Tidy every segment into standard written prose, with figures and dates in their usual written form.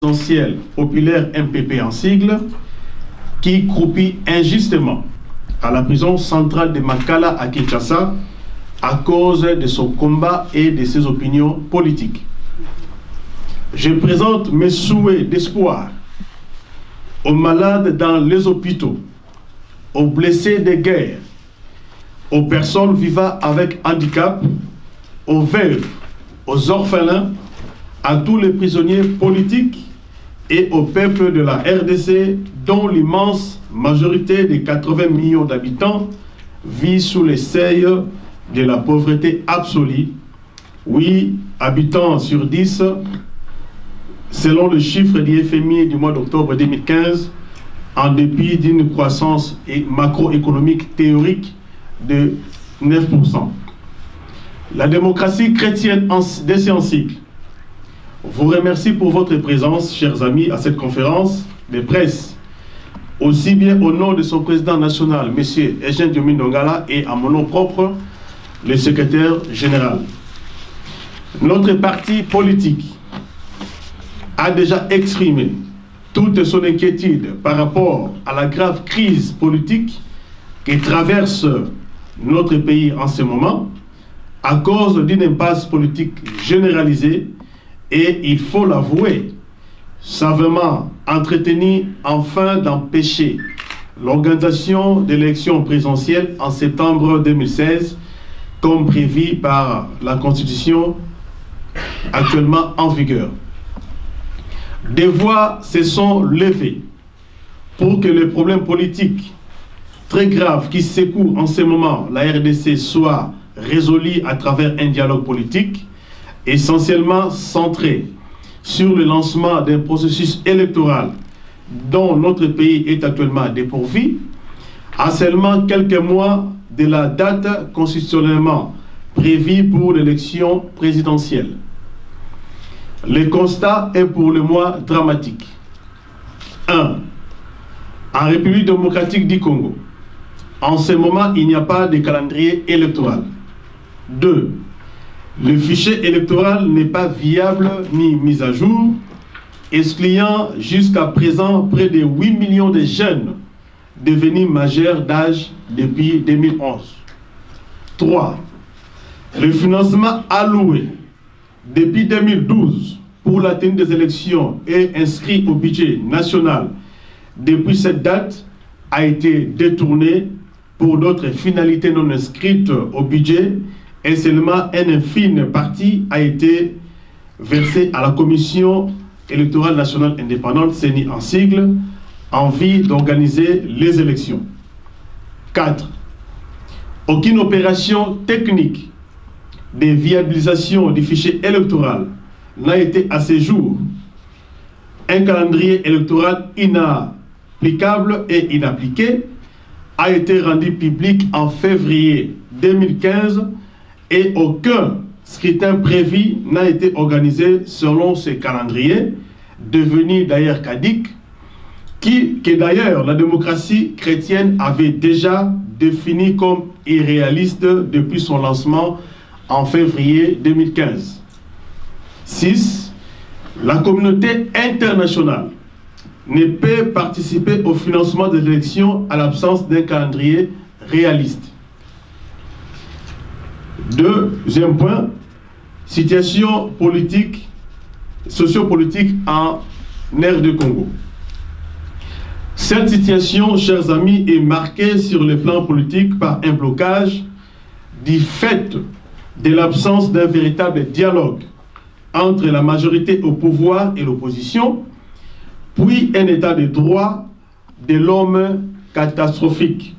présidentielle populaire MPP en sigle, qui croupit injustement à la prison centrale de Makala à Kinshasa à cause de son combat et de ses opinions politiques. Je présente mes souhaits d'espoir aux malades dans les hôpitaux, aux blessés de guerre, aux personnes vivant avec handicap, aux veuves, aux orphelins, à tous les prisonniers politiques et au peuple de la RDC dont l'immense majorité des 80 millions d'habitants vit sous les seuils de la pauvreté absolue. 8 habitants sur 10, selon le chiffre du FMI du mois d'octobre 2015, en dépit d'une croissance macroéconomique théorique de 9%. La démocratie chrétienne de ces cycles vous remercie pour votre présence, chers amis, à cette conférence de presse, aussi bien au nom de son président national, M. Eugène Diomine Dongala, et à mon nom propre, le secrétaire général. Notre parti politique a déjà exprimé toute son inquiétude par rapport à la grave crise politique qui traverse notre pays en ce moment, à cause d'une impasse politique généralisée et, il faut l'avouer, savamment entretenue afin d'empêcher l'organisation d'élections présidentielles en septembre 2016, comme prévu par la Constitution actuellement en vigueur. Des voix se sont levées pour que les problèmes politiques très graves qui secouent en ce moment la RDC soient résolus à travers un dialogue politique essentiellement centré sur le lancement d'un processus électoral dont notre pays est actuellement dépourvu, à seulement quelques mois de la date constitutionnellement prévue pour l'élection présidentielle. Le constat est pour le moins dramatique. 1. En République démocratique du Congo, en ce moment, il n'y a pas de calendrier électoral. 2. Le fichier électoral n'est pas viable ni mis à jour, excluant jusqu'à présent près de 8 millions de jeunes devenus majeurs d'âge depuis 2011. 3. Le financement alloué depuis 2012 pour la tenue des élections est inscrit au budget national depuis cette date a été détourné pour d'autres finalités non inscrites au budget et seulement une infime partie a été versée à la Commission électorale nationale indépendante, CENI en sigle, en vue d'organiser les élections. 4. Aucune opération technique de viabilisation du fichier électoral n'a été à ce jour. Un calendrier électoral inapplicable et inappliqué a été rendu public en février 2015 et aucun scrutin prévu n'a été organisé selon ce calendrier, devenu d'ailleurs caduc, que d'ailleurs la démocratie chrétienne avait déjà défini comme irréaliste depuis son lancement en février 2015. 6. La communauté internationale ne peut participer au financement des élections à l'absence d'un calendrier réaliste. Deuxième point, situation politique, sociopolitique en RD Congo. Cette situation, chers amis, est marquée sur le plan politique par un blocage du fait de l'absence d'un véritable dialogue entre la majorité au pouvoir et l'opposition, puis un état de droit de l'homme catastrophique.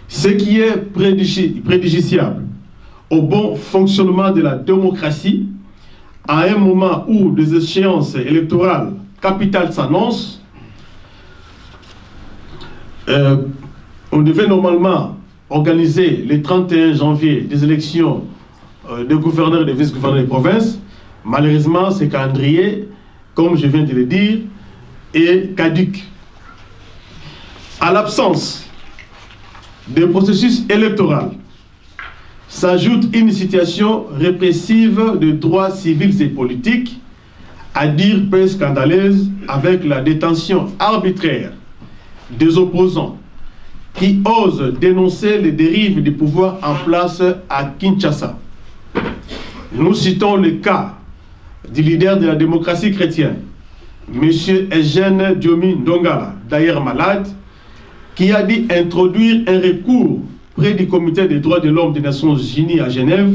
Ce qui est préjudiciable au bon fonctionnement de la démocratie, à un moment où des échéances électorales capitales s'annoncent. On devait normalement organiser le 31 janvier des élections de gouverneurs et de vice-gouverneurs des provinces. Malheureusement, ce calendrier, comme je viens de le dire, est caduc. À l'absence de processus électoral, s'ajoute une situation répressive de droits civils et politiques à dire peu scandaleuse avec la détention arbitraire des opposants qui osent dénoncer les dérives du pouvoir en place à Kinshasa. Nous citons le cas du leader de la démocratie chrétienne, M. Eugène Diomi Ndongala, d'ailleurs malade, qui a dit introduire un recours près du Comité des droits de l'homme des Nations Unies à Genève,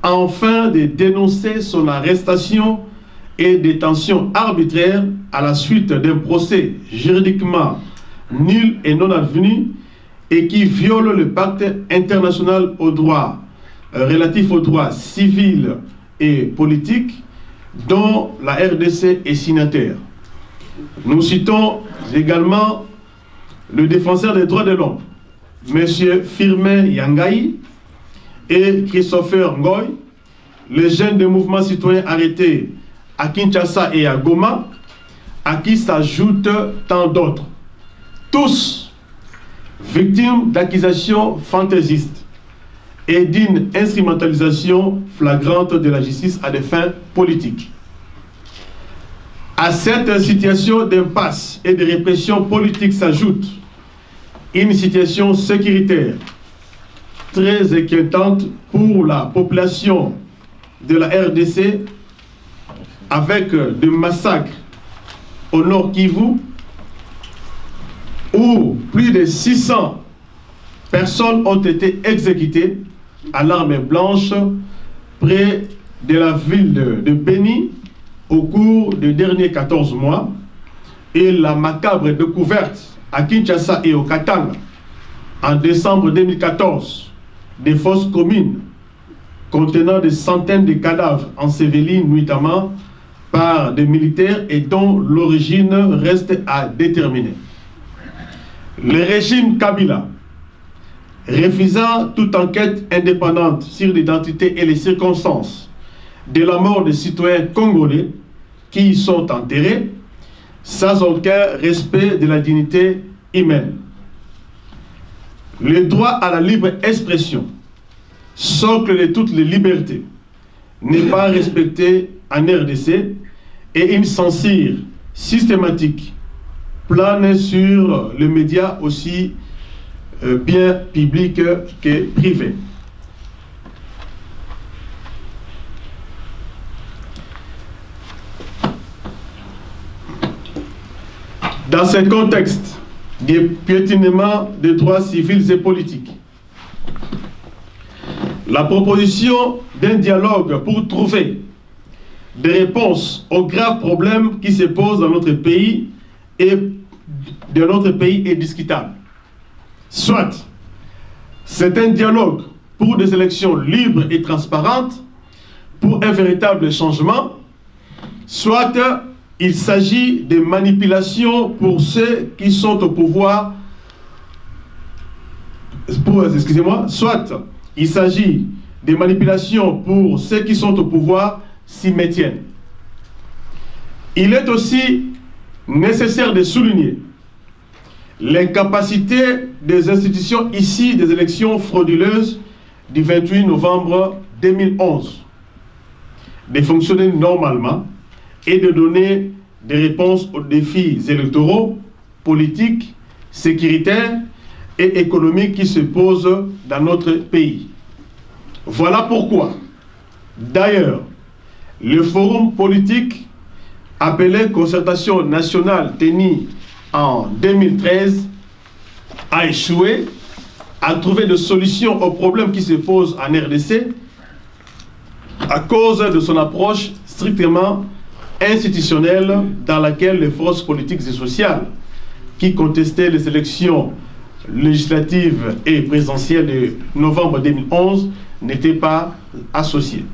afin de dénoncer son arrestation et détention arbitraire à la suite d'un procès juridiquement nul et non advenu et qui viole le pacte international aux droits relatif aux droits civils et politiques dont la RDC est signataire. Nous citons également le défenseur des droits de l'homme, M. Firmin Yangai et Christopher Ngoy, les jeunes des mouvements citoyens arrêtés à Kinshasa et à Goma, à qui s'ajoutent tant d'autres, tous victimes d'accusations fantaisistes et d'une instrumentalisation flagrante de la justice à des fins politiques. À cette situation d'impasse et de répression politique s'ajoute une situation sécuritaire très inquiétante pour la population de la RDC, avec des massacres au Nord Kivu, où plus de 600 personnes ont été exécutées à l'arme blanche près de la ville de Beni au cours des derniers 14 mois, et la macabre découverte à Kinshasa et au Katanga en décembre 2014 des fosses communes contenant des centaines de cadavres ensevelis nuitamment par des militaires et dont l'origine reste à déterminer. Le régime Kabila, refusant toute enquête indépendante sur l'identité et les circonstances de la mort des citoyens congolais qui y sont enterrés, sans aucun respect de la dignité humaine. Le droit à la libre expression, socle de toutes les libertés, n'est pas respecté en RDC et une censure systématique plane sur les médias aussi bien publics que privés. Dans ce contexte de piétinement des droits civils et politiques, la proposition d'un dialogue pour trouver des réponses aux graves problèmes qui se posent dans notre pays est discutable. Soit c'est un dialogue pour des élections libres et transparentes, pour un véritable changement, soit il s'agit de manipulations pour ceux qui sont au pouvoir, soit il s'agit de manipulations pour ceux qui sont au pouvoir s'y maintiennent. Il est aussi nécessaire de souligner l'incapacité des institutions issues des élections frauduleuses du 28 novembre 2011 de fonctionner normalement et de donner des réponses aux défis électoraux, politiques, sécuritaires et économiques qui se posent dans notre pays. Voilà pourquoi, d'ailleurs, le forum politique appelé Concertation nationale tenue en 2013 a échoué à trouver des solutions aux problèmes qui se posent en RDC à cause de son approche strictement institutionnelle dans laquelle les forces politiques et sociales qui contestaient les élections législatives et présidentielles de novembre 2011 n'étaient pas associées.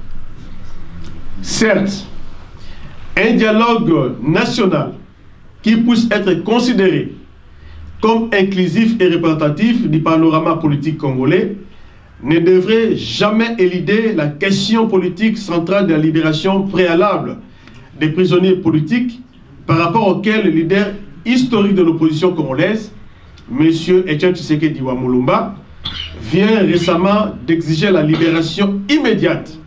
Certes, un dialogue national qui puisse être considéré comme inclusif et représentatif du panorama politique congolais ne devrait jamais éluder la question politique centrale de la libération préalable des prisonniers politiques, par rapport auquel le leader historique de l'opposition congolaise, M. Etienne Tshisekedi Mulumba, vient récemment d'exiger la libération immédiate,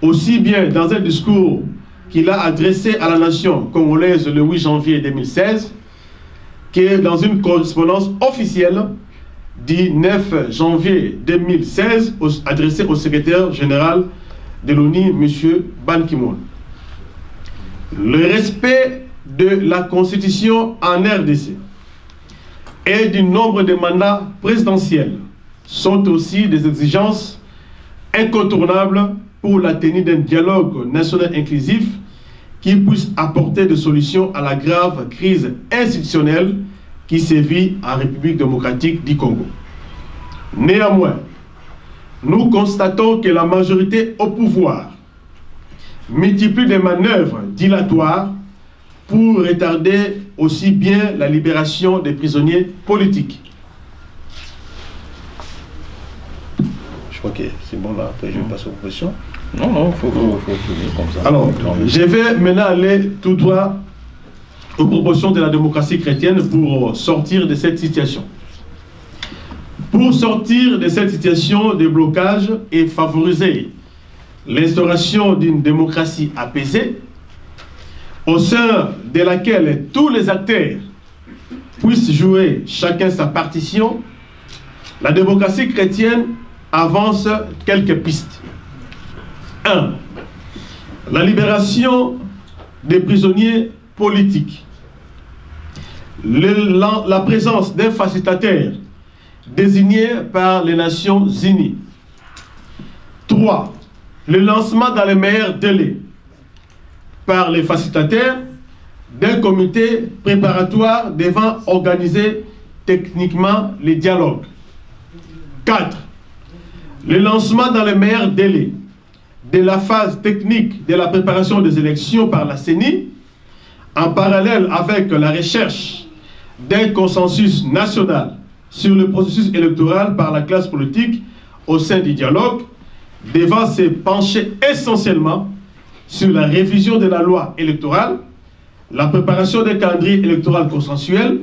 aussi bien dans un discours qu'il a adressé à la nation congolaise le 8 janvier 2016, qui est dans une correspondance officielle du 9 janvier 2016 adressée au secrétaire général de l'ONU, M. Ban Ki-moon. Le respect de la Constitution en RDC et du nombre de mandats présidentiels sont aussi des exigences incontournables pour la tenue d'un dialogue national inclusif qui puisse apporter des solutions à la grave crise institutionnelle qui sévit en République démocratique du Congo. Néanmoins, nous constatons que la majorité au pouvoir multiplie des manœuvres dilatoires pour retarder aussi bien la libération des prisonniers politiques. Je crois que c'est bon là, après je vais passer aux questions. Non, il faut finir comme ça. Alors, je vais maintenant aller tout droit aux propositions de la démocratie chrétienne pour sortir de cette situation. Pour sortir de cette situation de blocage et favoriser l'instauration d'une démocratie apaisée, au sein de laquelle tous les acteurs puissent jouer chacun sa partition, la démocratie chrétienne avance quelques pistes. 1. La libération des prisonniers politiques. La présence d'un facilitateur désigné par les Nations Unies. 3. Le lancement dans les meilleurs délais par les facilitateurs d'un comité préparatoire devant organiser techniquement les dialogues. 4. Le lancement dans les meilleurs délais de la phase technique de la préparation des élections par la CENI, en parallèle avec la recherche d'un consensus national sur le processus électoral par la classe politique au sein du dialogue, devant se pencher essentiellement sur la révision de la loi électorale, la préparation des calendriers électoraux consensuels,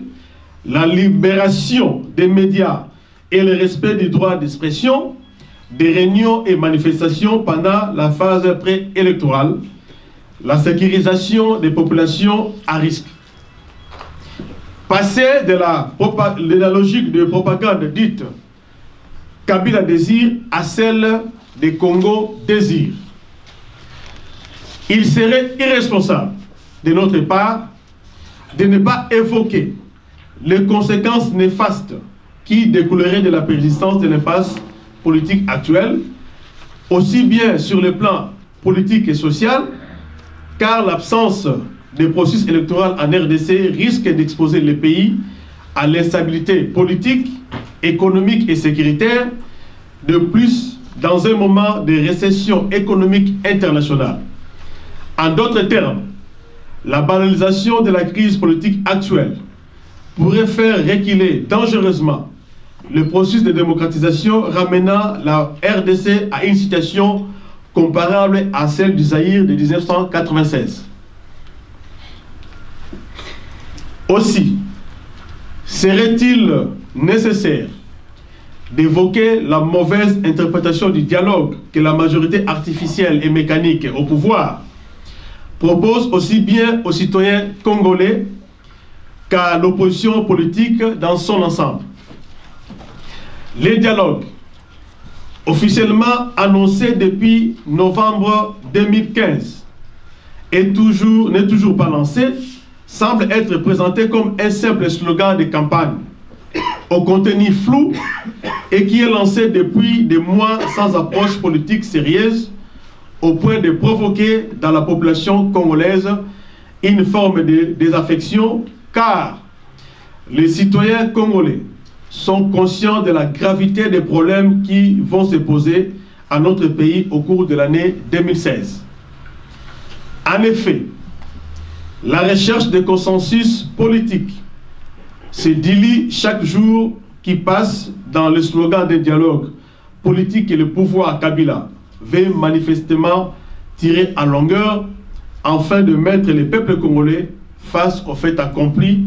la libération des médias et le respect du droit d'expression, des réunions et manifestations pendant la phase préélectorale, la sécurisation des populations à risque. Passer de la logique de propagande dite Kabila désir à celle des Congo désir. Il serait irresponsable de notre part de ne pas évoquer les conséquences néfastes qui découleraient de la persistance de l'impasse politique actuelle, aussi bien sur le plan politique et social, car l'absence de processus électoral en RDC risque d'exposer le pays à l'instabilité politique, économique et sécuritaire, de plus dans un moment de récession économique internationale. En d'autres termes, la banalisation de la crise politique actuelle pourrait faire reculer dangereusement le processus de démocratisation, ramenant la RDC à une situation comparable à celle du Zaïre de 1996. Aussi, serait-il nécessaire d'évoquer la mauvaise interprétation du dialogue que la majorité artificielle et mécanique au pouvoir propose aussi bien aux citoyens congolais qu'à l'opposition politique dans son ensemble. Les dialogues, officiellement annoncés depuis novembre 2015, n'est toujours pas lancé, semble être présenté comme un simple slogan de campagne au contenu flou et qui est lancé depuis des mois sans approche politique sérieuse, au point de provoquer dans la population congolaise une forme de désaffection, car les citoyens congolais sont conscients de la gravité des problèmes qui vont se poser à notre pays au cours de l'année 2016. En effet, la recherche de consensus politique se dilie chaque jour qui passe dans le slogan des dialogues politiques et le pouvoir Kabila veut manifestement tirer à longueur afin de mettre les peuples congolais face au fait accompli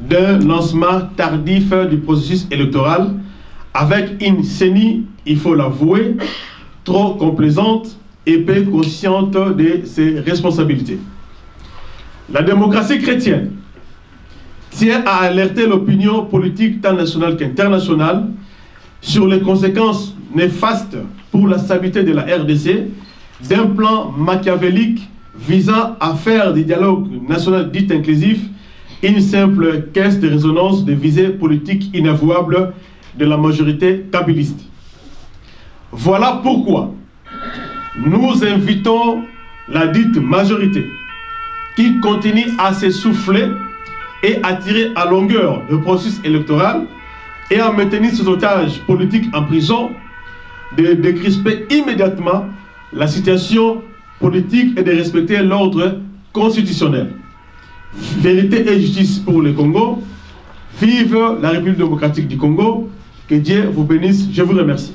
d'un lancement tardif du processus électoral avec une CENI, il faut l'avouer, trop complaisante et paix consciente de ses responsabilités. La démocratie chrétienne tient à alerter l'opinion politique tant nationale qu'internationale sur les conséquences néfastes pour la stabilité de la RDC d'un plan machiavélique visant à faire du dialogue national dit inclusif une simple caisse de résonance des visées politiques inavouables de la majorité kabyliste. Voilà pourquoi nous invitons la dite majorité qui continue à s'essouffler et à tirer à longueur le processus électoral et à maintenir ses otages politiques en prison de décrisper immédiatement la situation politique et de respecter l'ordre constitutionnel. Vérité et justice pour le Congo. Vive la République démocratique du Congo. Que Dieu vous bénisse. Je vous remercie.